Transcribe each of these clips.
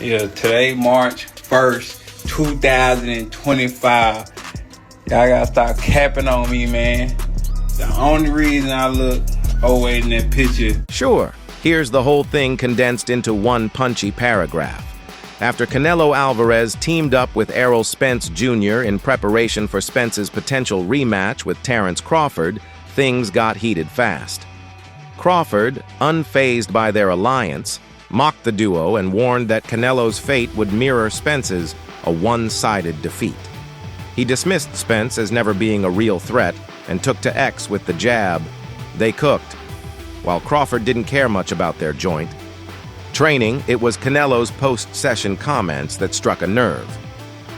Yeah, today, March 1st, 2025. Y'all gotta stop capping on me, man. The only reason I look overweight in that picture. Sure, here's the whole thing condensed into one punchy paragraph. After Canelo Alvarez teamed up with Errol Spence Jr. in preparation for Spence's potential rematch with Terence Crawford, things got heated fast. Crawford, unfazed by their alliance, mocked the duo and warned that Canelo's fate would mirror Spence's, a one-sided defeat. He dismissed Spence as never being a real threat and took to X with the jab, "They cooked," while Crawford didn't care much about their joint. Training, it was Canelo's post-session comments that struck a nerve.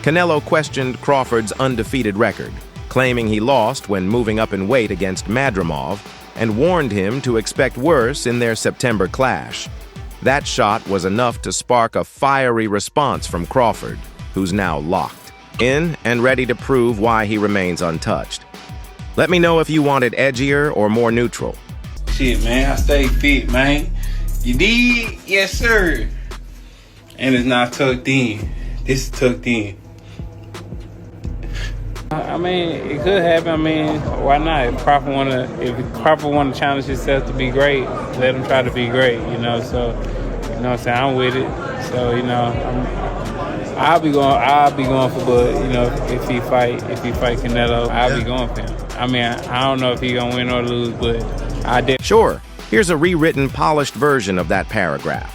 Canelo questioned Crawford's undefeated record, claiming he lost when moving up in weight against Madrimov, and warned him to expect worse in their September clash. That shot was enough to spark a fiery response from Crawford, who's now locked in and ready to prove why he remains untouched. Let me know if you wanted edgier or more neutral. Shit, man, I stay fit, man. You did? Yes, sir. And it's not tucked in. This is tucked in. I mean, it could happen. I mean, why not? If Crawford wanna challenge himself to be great, let him try to be great, you know. So, you know what I'm saying, I'm with it. So, you know, I'll be going for Bud, you know, if he fight Canelo, I'll be going for him. I mean, I don't know if he gonna win or lose, but I did. Sure, here's a rewritten, polished version of that paragraph.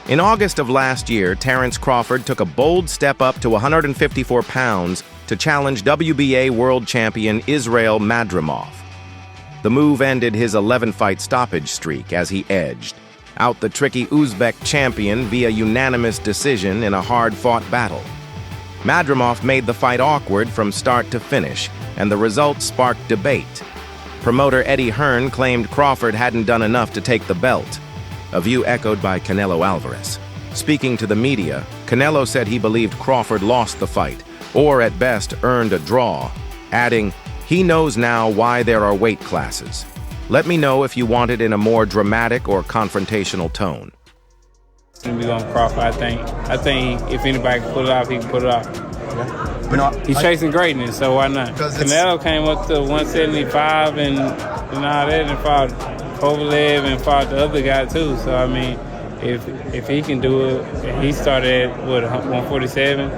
In August of last year, Terence Crawford took a bold step up to 154 pounds to challenge WBA world champion Israel Madrimov. The move ended his 11-fight stoppage streak as he edged out the tricky Uzbek champion via unanimous decision in a hard-fought battle. Madrimov made the fight awkward from start to finish, and the result sparked debate. Promoter Eddie Hearn claimed Crawford hadn't done enough to take the belt, a view echoed by Canelo Alvarez. Speaking to the media, Canelo said he believed Crawford lost the fight, or at best earned a draw, adding, "He knows now why there are weight classes. Let me know if you want it in a more dramatic or confrontational tone." We going Crawford, I think. If anybody can pull it off, he can pull it off. He's chasing greatness, so why not? Canelo came up to 175 and all that, and fought Kovalev and fought the other guy too. So I mean, if he can do it, and he started at 147.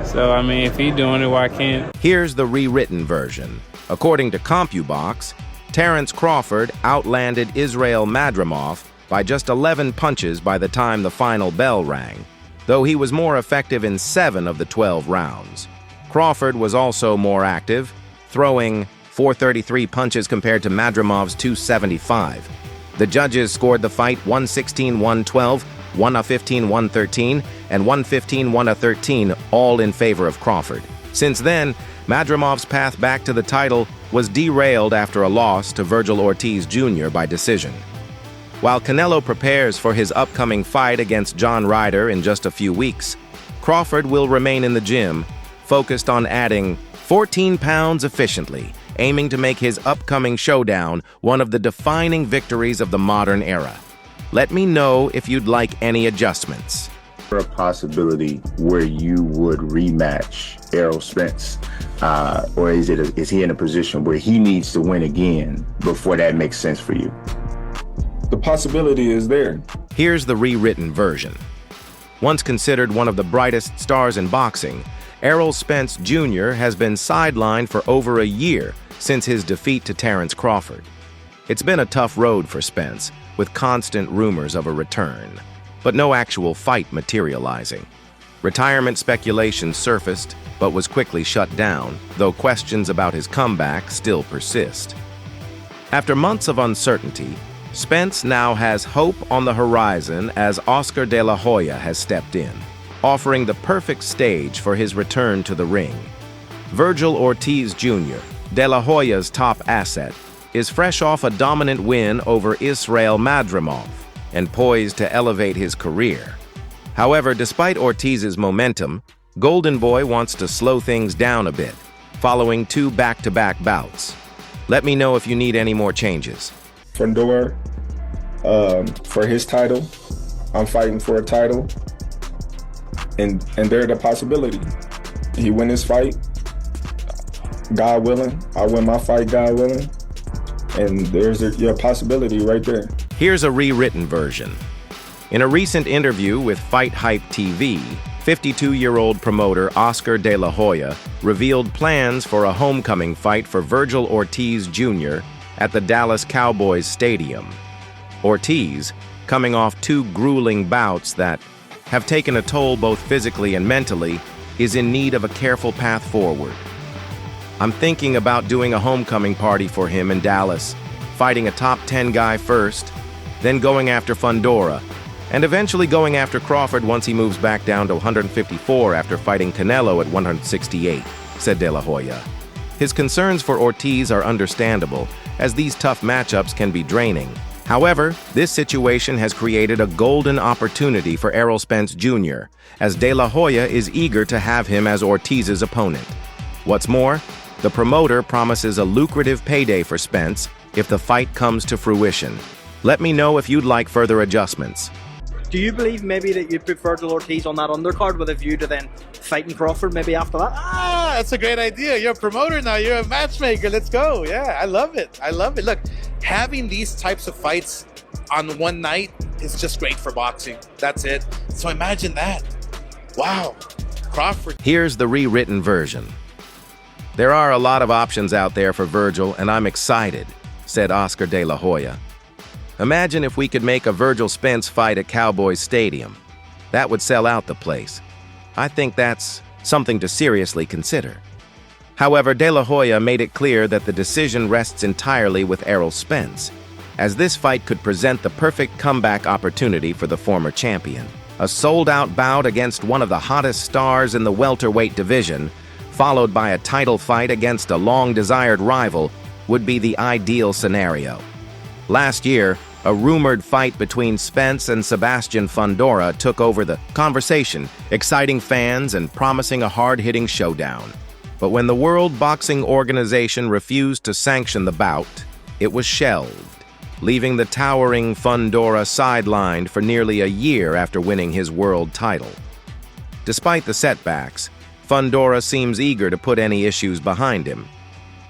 So I mean, if he's doing it, why can't? Here's the rewritten version. According to CompuBox, Terence Crawford outlanded Israel Madrimov by just 11 punches by the time the final bell rang, though he was more effective in 7 of the 12 rounds. Crawford was also more active, throwing 433 punches compared to Madrimov's 275. The judges scored the fight 116-112, 115-113, and 115-113, all in favor of Crawford. Since then, Madrimov's path back to the title was derailed after a loss to Vergil Ortiz Jr. by decision. While Canelo prepares for his upcoming fight against John Ryder in just a few weeks, Crawford will remain in the gym, focused on adding 14 pounds efficiently, aiming to make his upcoming showdown one of the defining victories of the modern era. Let me know if you'd like any adjustments. For a possibility where you would rematch Errol Spence, or is he in a position where he needs to win again before that makes sense for you? The possibility is there. Here's the rewritten version. Once considered one of the brightest stars in boxing, Errol Spence Jr. has been sidelined for over a year since his defeat to Terence Crawford. It's been a tough road for Spence, with constant rumors of a return, but no actual fight materializing. Retirement speculation surfaced, but was quickly shut down, though questions about his comeback still persist. After months of uncertainty, Spence now has hope on the horizon as Oscar De La Hoya has stepped in, offering the perfect stage for his return to the ring. Vergil Ortiz Jr., De La Hoya's top asset, is fresh off a dominant win over Israel Madrimov and poised to elevate his career. However, despite Ortiz's momentum, Golden Boy wants to slow things down a bit, following 2 back-to-back bouts. Let me know if you need any more changes. For his title, I'm fighting for a title. and they're the possibility. He win his fight, God willing. I win my fight, God willing. And there's your possibility right there. Here's a rewritten version. In a recent interview with Fight Hype TV, 52-year-old promoter Oscar De La Hoya revealed plans for a homecoming fight for Vergil Ortiz Jr. at the Dallas Cowboys Stadium. Ortiz, coming off 2 grueling bouts that have taken a toll both physically and mentally, is in need of a careful path forward. I'm thinking about doing a homecoming party for him in Dallas, fighting a top 10 guy first, then going after Fundora, and eventually going after Crawford once he moves back down to 154 after fighting Canelo at 168, said De La Hoya. His concerns for Ortiz are understandable, as these tough matchups can be draining. However, this situation has created a golden opportunity for Errol Spence Jr., as De La Hoya is eager to have him as Ortiz's opponent. What's more, the promoter promises a lucrative payday for Spence if the fight comes to fruition. Let me know if you'd like further adjustments. Do you believe maybe that you'd put Vergil Ortiz on that undercard with a view to then fighting Crawford maybe after that? That's a great idea. You're a promoter now. You're a matchmaker. Let's go. Yeah, I love it. I love it. Look, having these types of fights on one night is just great for boxing. That's it. So imagine that. Wow. Crawford. Here's the rewritten version. There are a lot of options out there for Vergil, and I'm excited, said Oscar De La Hoya. Imagine if we could make a Vergil Spence fight at Cowboys Stadium. That would sell out the place. I think that's something to seriously consider. However, De La Hoya made it clear that the decision rests entirely with Errol Spence, as this fight could present the perfect comeback opportunity for the former champion. A sold-out bout against one of the hottest stars in the welterweight division, followed by a title fight against a long-desired rival, would be the ideal scenario. Last year, a rumored fight between Spence and Sebastian Fundora took over the conversation, exciting fans and promising a hard-hitting showdown. But when the World Boxing Organization refused to sanction the bout, it was shelved, leaving the towering Fundora sidelined for nearly a year after winning his world title. Despite the setbacks, Fundora seems eager to put any issues behind him,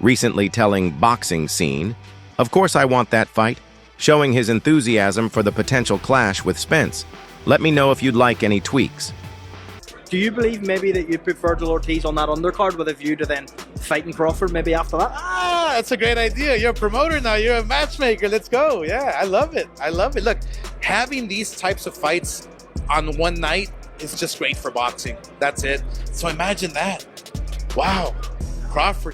recently telling Boxing Scene, "Of course I want that fight," showing his enthusiasm for the potential clash with Spence. Let me know if you'd like any tweaks. Do you believe maybe that you'd put Vergil Ortiz on that undercard with a view to then fighting Crawford maybe after that? That's a great idea. You're a promoter now. You're a matchmaker. Let's go. Yeah, I love it. I love it. Look, having these types of fights on one night is just great for boxing. That's it. So imagine that. Wow. Crawford.